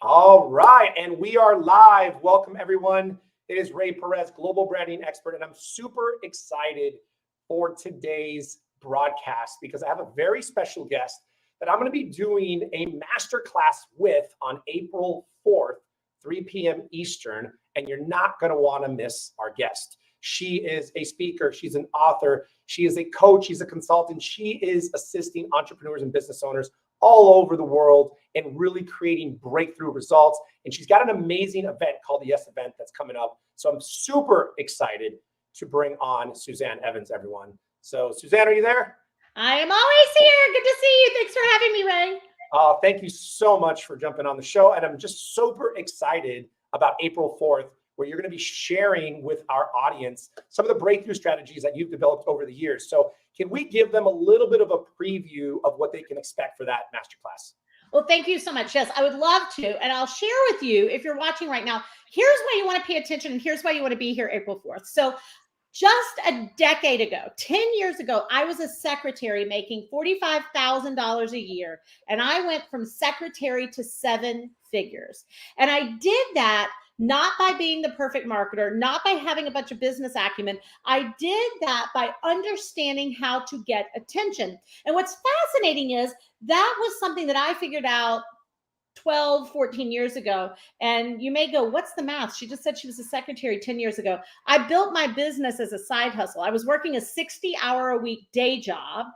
All right, and we are live. Welcome, everyone. It is Ray Perez, global branding expert, and I'm super excited for today's broadcast because I have a very special guest that I'm going to be doing a masterclass with on April 4th, 3 p.m. Eastern, and you're not going to want to miss our guest. She is a speaker, she's an author, she is a coach, she's a consultant, she is assisting entrepreneurs and business owners all over the world and really creating breakthrough results. And she's got an amazing event called the Yes Event that's coming up. So I'm super excited to bring on Suzane Evans, everyone. So Suzane, are you there? I am always here. Good to see you. Thanks for having me, Ray. Thank you so much for jumping on the show. And I'm just super excited about April 4th, where you're going to be sharing with our audience some of the breakthrough strategies that you've developed over the years. So can we give them a little bit of a preview of what they can expect for that masterclass? Well, thank you so much. Yes, I would love to. And I'll share with you, if you're watching right now, here's why you want to pay attention and here's why you want to be here April 4th. So just a decade ago, 10 years ago, I was a secretary making $45,000 a year. And I went from secretary to 7 figures. And I did that not by being the perfect marketer, not by having a bunch of business acumen. I did that by understanding how to get attention. And what's fascinating is that was something that I figured out 12, 14 years ago. And you may go, what's the math? She just said she was a secretary 10 years ago. I built my business as a side hustle. I was working a 60-hour-a-week day job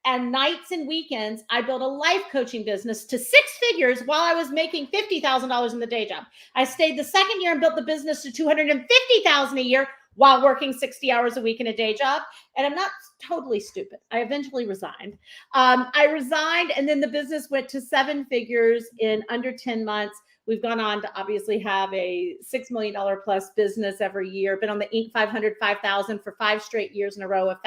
and nights and weekends. I built a life coaching business to 6 figures while I was making $50,000 in the day job. I stayed the second year and built the business to $250,000 a year while working 60 hours a week in a day job. And I'm not totally stupid. I eventually resigned. I resigned, and then the business went to 7 figures in under 10 months. We've gone on to obviously have a $6 million plus business every year, been on the Inc. 500, 5,000 for 5 straight years in a row of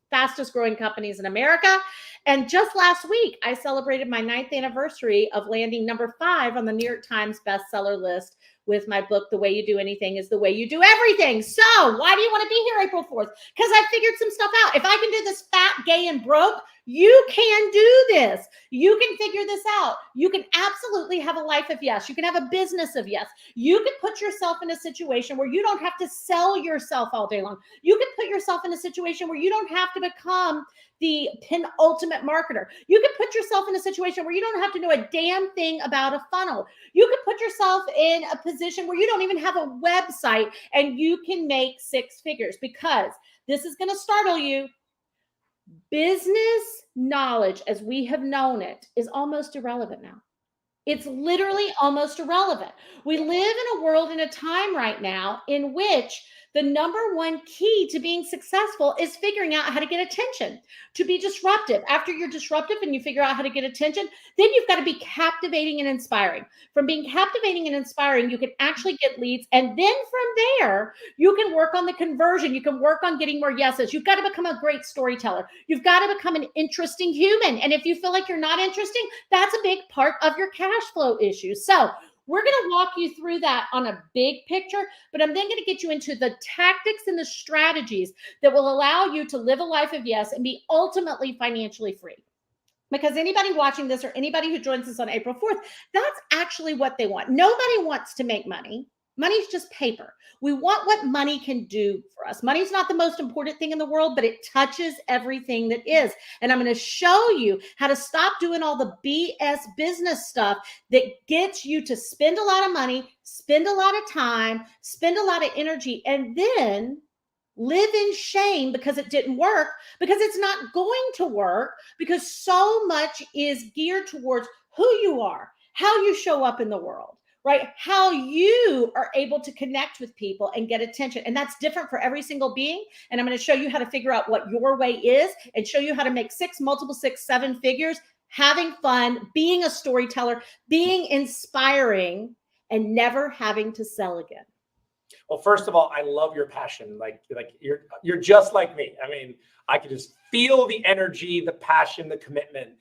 fastest growing companies in America. And just last week, I celebrated my 9th anniversary of landing number 5 on the New York Times bestseller list with my book, The Way You Do Anything is the Way You Do Everything. So why do you want to be here April 4th? Because I figured some stuff out. If I can do this fat, gay, and broke, you can do this. You can figure this out. You can absolutely have a life of yes. You can have a business of yes. You can put yourself in a situation where you don't have to sell yourself all day long. You can put yourself in a situation where you don't have to become the penultimate marketer. You can put yourself in a situation where you don't have to know a damn thing about a funnel. You can put yourself in a position where you don't even have a website and you can make 6 figures, because this is going to startle you. Business knowledge, as we have known it, is almost irrelevant now. It's literally almost irrelevant. We live in a world, in a time right now, in which the number one key to being successful is figuring out how to get attention, to be disruptive. After you're disruptive and you figure out how to get attention, then you've got to be captivating and inspiring. From being captivating and inspiring, you can actually get leads. And then from there, you can work on the conversion. You can work on getting more yeses. You've got to become a great storyteller. You've got to become an interesting human. And if you feel like you're not interesting, that's a big part of your cash flow issues. So we're going to walk you through that on a big picture, but I'm then going to get you into the tactics and the strategies that will allow you to live a life of yes and be ultimately financially free. Because anybody watching this or anybody who joins us on April 4th, that's actually what they want. Nobody wants to make money. Money's just paper. We want what money can do for us. Money's not the most important thing in the world, but it touches everything that is. And I'm going to show you how to stop doing all the BS business stuff that gets you to spend a lot of money, spend a lot of time, spend a lot of energy, and then live in shame because it didn't work, because it's not going to work, because so much is geared towards who you are, how you show up in the world. Right? How you are able to connect with people and get attention. And that's different for every single being. And I'm going to show you how to figure out what your way is and show you how to make 6, multiple 6, 7 figures, having fun, being a storyteller, being inspiring, and never having to sell again. Well, first of all, I love your passion. Like you're just like me. I mean, I can just feel the energy, the passion, the commitment.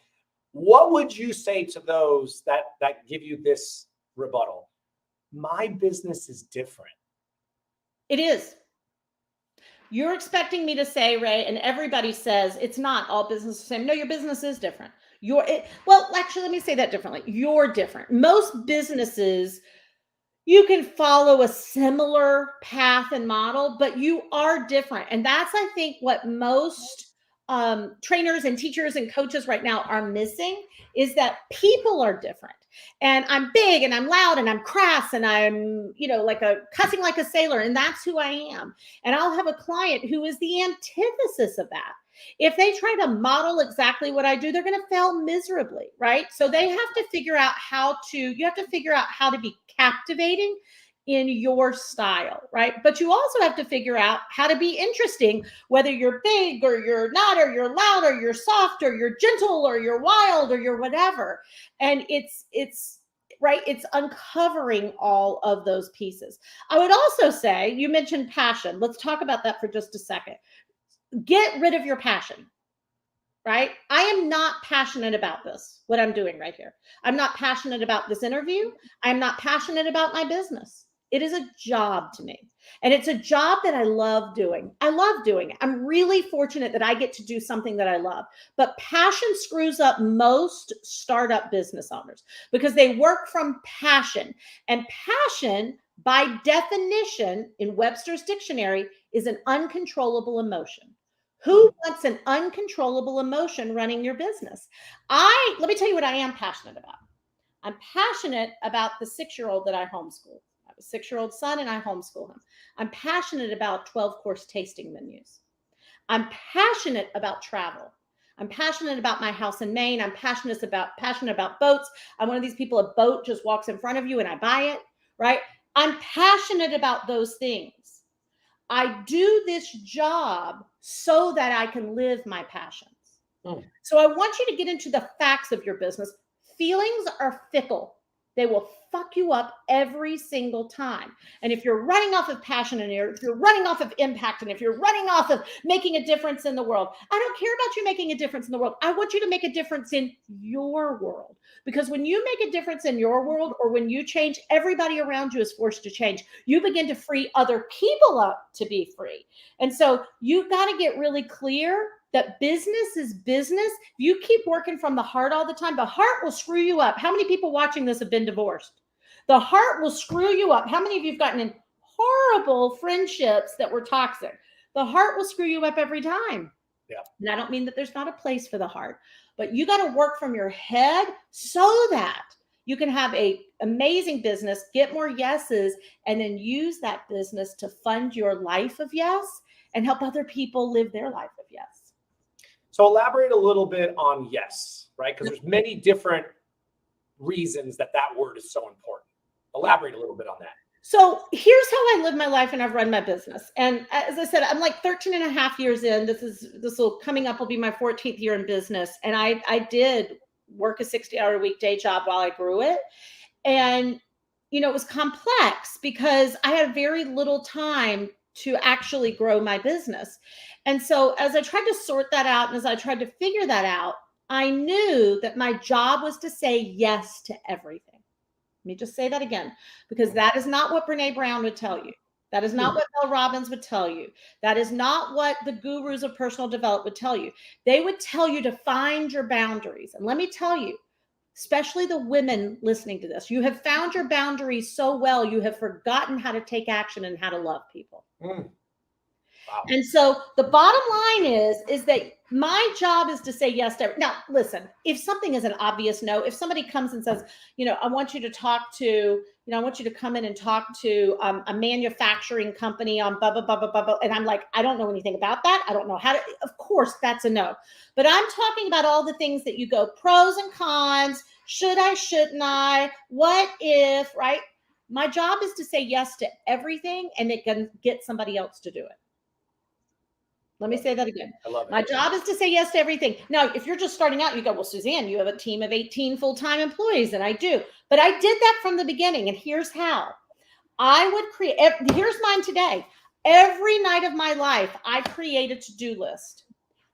What would you say to those that give you this rebuttal? My business is different. It is. You're expecting me to say, Ray, and everybody says it's not all business the same. No, your business is different. Well, actually, let me say that differently. You're different. Most businesses, you can follow a similar path and model, but you are different. And that's, I think, what most trainers and teachers and coaches right now are missing, is that people are different. And I'm big and I'm loud and I'm crass and I'm, like a cussing like a sailor. And that's who I am. And I'll have a client who is the antithesis of that. If they try to model exactly what I do, they're going to fail miserably, right? So they have to figure out you have to figure out how to be captivating in your style, right? But you also have to figure out how to be interesting, whether you're big or you're not, or you're loud or you're soft or you're gentle or you're wild or you're whatever. And it's right, it's uncovering all of those pieces. I would also say, you mentioned passion. Let's talk about that for just a second. Get rid of your passion, right? I am not passionate about this, what I'm doing right here. I'm not passionate about this interview. I'm not passionate about my business. It is a job to me. And it's a job that I love doing. I love doing it. I'm really fortunate that I get to do something that I love. But passion screws up most startup business owners because they work from passion. And passion, by definition, in Webster's dictionary, is an uncontrollable emotion. Who wants an uncontrollable emotion running your business? Let me tell you what I am passionate about. I'm passionate about the 6-year-old that I homeschool. I have a 6-year-old son and I homeschool him. I'm passionate about 12-course tasting menus. I'm passionate about travel. I'm passionate about my house in Maine. I'm passionate about boats. I'm one of these people, a boat just walks in front of you and I buy it, right? I'm passionate about those things. I do this job so that I can live my passions. So I want you to get into the facts of your business. Feelings are fickle. They will fuck you up every single time. And if you're running off of passion, and if you're running off of impact, and if you're running off of making a difference in the world, I don't care about you making a difference in the world. I want you to make a difference in your world. Because when you make a difference in your world, or when you change, everybody around you is forced to change. You begin to free other people up to be free. And so you've got to get really clear that business is business. If you keep working from the heart all the time, the heart will screw you up. How many people watching this have been divorced? The heart will screw you up. How many of you have gotten in horrible friendships that were toxic? The heart will screw you up every time. Yeah. And I don't mean that there's not a place for the heart, but you got to work from your head so that you can have an amazing business, get more yeses, and then use that business to fund your life of yes and help other people live their life of yes. So elaborate a little bit on yes, right? Because there's many different reasons that word is so important. Elaborate a little bit on that. So here's how I live my life and I've run my business. And as I said, I'm like 13 and a half years in. Coming up will be my 14th year in business. And I did work a 60-hour-a-week day job while I grew it. And, it was complex because I had very little time to actually grow my business. And so as I tried to sort that out, and as I tried to figure that out, I knew that my job was to say yes to everything. Let me just say that again, because that is not what Brene Brown would tell you. That is not what Mel Robbins would tell you. That is not what the gurus of personal development would tell you. They would tell you to find your boundaries. And let me tell you, especially the women listening to this, you have found your boundaries so well, you have forgotten how to take action and how to love people. Wow. And so the bottom line is that my job is to say yes to. Now, listen, if something is an obvious no, if somebody comes and says, I want you to I want you to come in and talk to a manufacturing company on blah, blah, blah, blah, blah, blah. And I'm like, I don't know anything about that. I don't know how to, of course, that's a no. But I'm talking about all the things that you go pros and cons. Should I, shouldn't I? What if, right? My job is to say yes to everything and it can get somebody else to do it. Let me say that again. I love it. My job is to say yes to everything. Now, if you're just starting out, you go, well, Suzanne, you have a team of 18 full-time employees, and I do. But I did that from the beginning, and here's how. I would create, here's mine today. Every night of my life, I create a to-do list.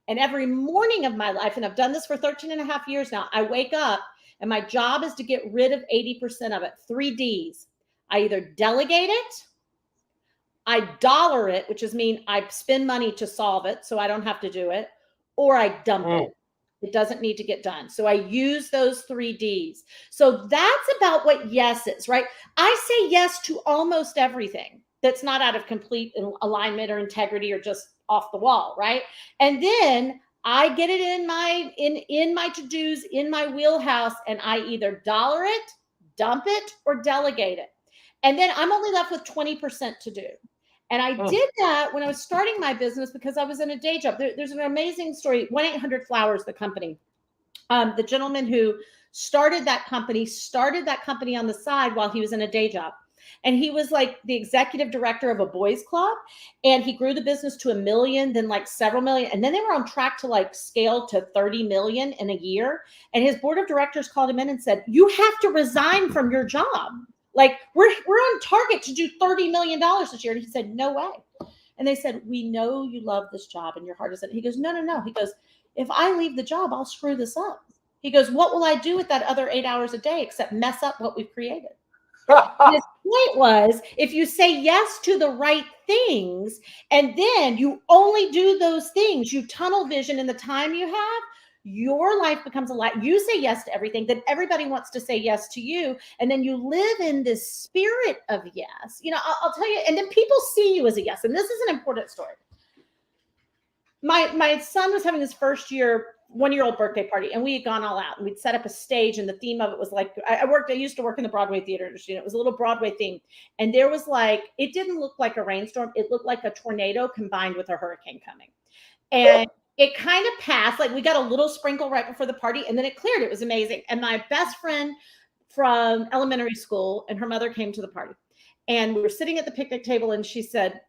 And every morning of my life, and I've done this for 13 and a half years now, I wake up, and my job is to get rid of 80% of it. 3 Ds. I either delegate it, I dollar it, which is mean I spend money to solve it so I don't have to do it, or I dump it. It doesn't need to get done. So I use those 3 Ds. So that's about what yes is, right? I say yes to almost everything that's not out of complete alignment or integrity or just off the wall, right? And then I get it in my to-dos, in my wheelhouse, and I either dollar it, dump it, or delegate it. And then I'm only left with 20% to do. And I did that when I was starting my business because I was in a day job. There's an amazing story. 1-800-Flowers, the company. The gentleman who started that company on the side while he was in a day job. And he was like the executive director of a boys club. And he grew the business to 1 million, then like several million. And then they were on track to like scale to 30 million in a year. And his board of directors called him in and said, you have to resign from your job. Like we're on target to do $30 million this year. And he said, no way. And they said, we know you love this job and your heart is in it. He goes, no. He goes, if I leave the job, I'll screw this up. He goes, what will I do with that other 8 hours a day except mess up what we've created? His point was, if you say yes to the right things, and then you only do those things, you tunnel vision in the time you have, your life becomes a lot. You say yes to everything, then everybody wants to say yes to you. And then you live in this spirit of yes. You know, I'll tell you, and then people see you as a yes. And this is an important story. My son was having his first 1-year-old birthday party, and we had gone all out and we'd set up a stage, and the theme of it was like, I used to work in the Broadway theater industry, and it was a little Broadway theme. And there was like, it didn't look like a rainstorm. It looked like a tornado combined with a hurricane coming. And it kind of passed, like we got a little sprinkle right before the party, and then it cleared. It was amazing. And my best friend from elementary school and her mother came to the party. And we were sitting at the picnic table, and she said,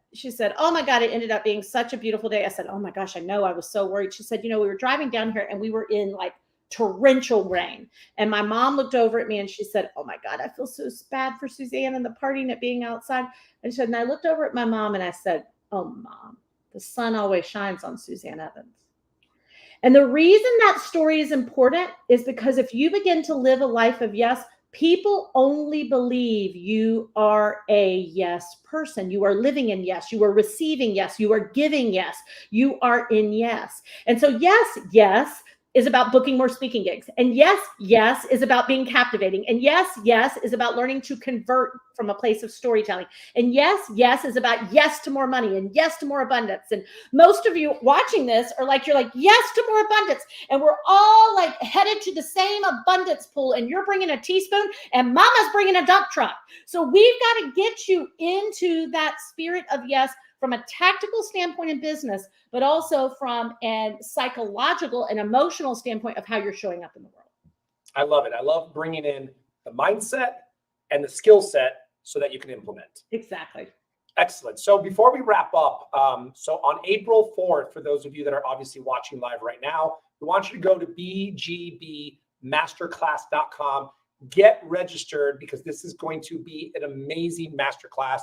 oh my God, it ended up being such a beautiful day. I said, oh my gosh, I know, I was so worried. She said, you know, we were driving down here and we were in like torrential rain. And my mom looked over at me and she said, oh my God, I feel so bad for Suzanne and the party and it being outside. And she said, and I looked over at my mom and I said, oh Mom, the sun always shines on Suzane Evans. And the reason that story is important is because if you begin to live a life of yes, people only believe you are a yes person. You are living in yes. You are receiving yes. You are giving yes. You are in yes. And so yes is about booking more speaking gigs. And yes is about being captivating. And yes is about learning to convert from a place of storytelling. And yes is about yes to more money and yes to more abundance. And most of you watching this are like, you're like, yes to more abundance. And we're all like headed to the same abundance pool. And you're bringing a teaspoon and mama's bringing a dump truck. So we've got to get you into that spirit of yes from a tactical standpoint in business, but also from a psychological and emotional standpoint of how you're showing up in the world. I love it. I love bringing in the mindset and the skill set so that you can implement. Exactly. Excellent. So before we wrap up, so on April 4th, for those of you that are obviously watching live right now, we want you to go to bgbmasterclass.com, get registered, because this is going to be an amazing masterclass.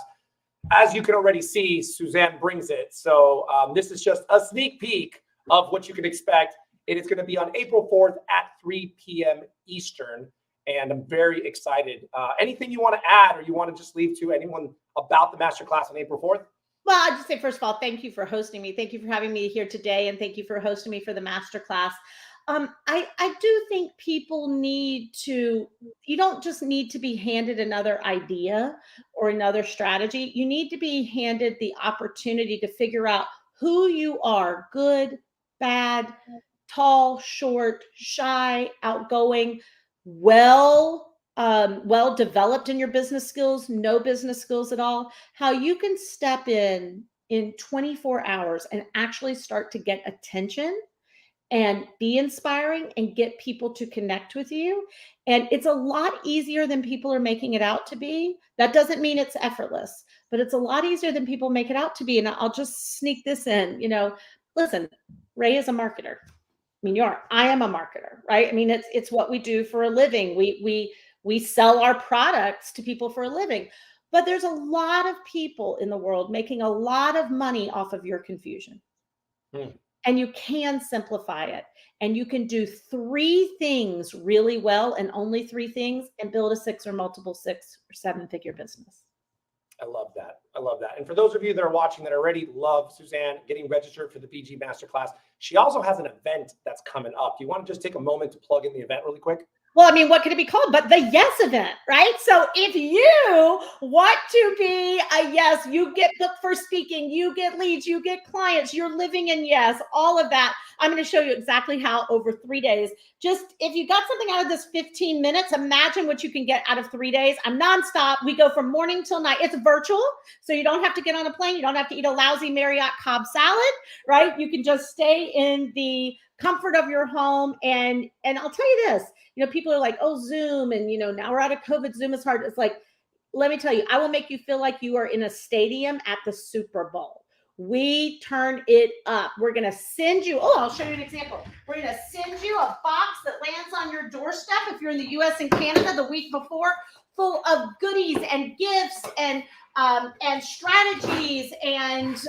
As you can already see, Suzanne brings it. So this is just a sneak peek of what you can expect. It is going to be on April 4th at 3 p.m. Eastern. And I'm very excited. Anything you want to add or you want to just leave to anyone about the masterclass on April 4th? Well, I'd just say, first of all, thank you for hosting me. Thank you for having me here today. And thank you for hosting me for the masterclass. I do think people you don't just need to be handed another idea or another strategy. You need to be handed the opportunity to figure out who you are: good, bad, tall, short, shy, outgoing, well developed in your business skills, no business skills at all, how you can step in 24 hours and actually start to get attention and be inspiring and get people to connect with you. And it's a lot easier than people are making it out to be. That doesn't mean it's effortless, but it's a lot easier than people make it out to be. And I'll just sneak this in, listen, Ray is a marketer. I mean, I am a marketer, right? I mean, it's what we do for a living. We sell our products to people for a living, but there's a lot of people in the world making a lot of money off of your confusion. And you can simplify it, and you can do 3 things really well, and only 3 things, and build a 6 or multiple 6 or 7 figure business. I love that. I love that. And for those of you that are watching that already love Suzane getting registered for the BG Masterclass, she also has an event that's coming up. Do you want to just take a moment to plug in the event really quick? Well, I mean, what could it be called? But the yes event, right? So if you want to be a yes, you get booked for speaking, you get leads, you get clients, you're living in yes, all of that. I'm going to show you exactly how over 3 days. Just if you got something out of this 15 minutes, imagine what you can get out of 3 days. I'm nonstop. We go from morning till night. It's virtual, so you don't have to get on a plane. You don't have to eat a lousy Marriott Cobb salad, right? You can just stay in the comfort of your home. And I'll tell you this, people are like, oh, Zoom. And, now we're out of COVID. Zoom is hard. It's like, let me tell you, I will make you feel like you are in a stadium at the Super Bowl. We turn it up. We're going to send you, I'll show you an example. We're going to send you a box that lands on your doorstep if you're in the US and Canada the week before, full of goodies and gifts and strategies and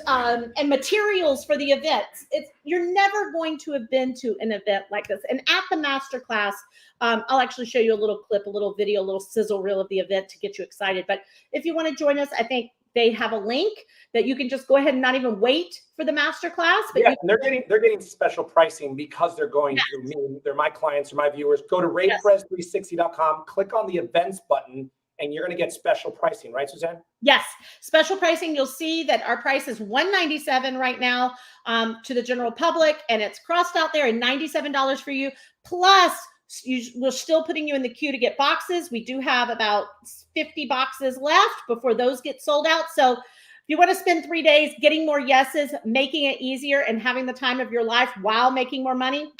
materials for the events. You're never going to have been to an event like this. And at the masterclass, I'll actually show you a little clip, a little video, a little sizzle reel of the event to get you excited. But if you want to join us, I think they have a link that you can just go ahead and not even wait for the masterclass. But yeah, and they're getting special pricing because they're going through me. They're my clients or my viewers. Go to rayperez360.com, click on the events button, and you're going to get special pricing, right, Suzane? Yes, special pricing. You'll see that our price is $197 right now to the general public, and it's crossed out there and $97 for you. Plus, we're still putting you in the queue to get boxes. We do have about 50 boxes left before those get sold out. So if you want to spend 3 days getting more yeses, making it easier, and having the time of your life while making more money,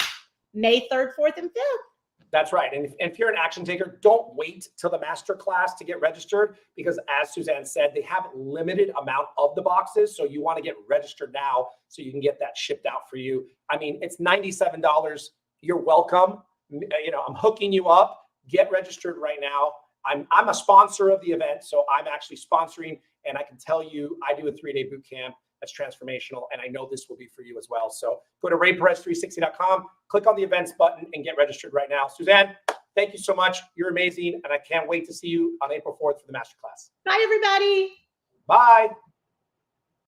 May 3rd, 4th, and 5th. That's right. And if you're an action taker, don't wait till the master class to get registered, because as Suzane said, they have a limited amount of the boxes. So you want to get registered now so you can get that shipped out for you. I mean, it's $97. You're welcome. I'm hooking you up. Get registered right now. I'm a sponsor of the event, so I'm actually sponsoring, and I can tell you I do a 3-day boot camp that's transformational, and I know this will be for you as well. So go to rayperez360.com, click on the events button, and get registered right now. Suzane, thank you so much. You're amazing, and I can't wait to see you on April 4th for the masterclass. Bye, everybody. Bye.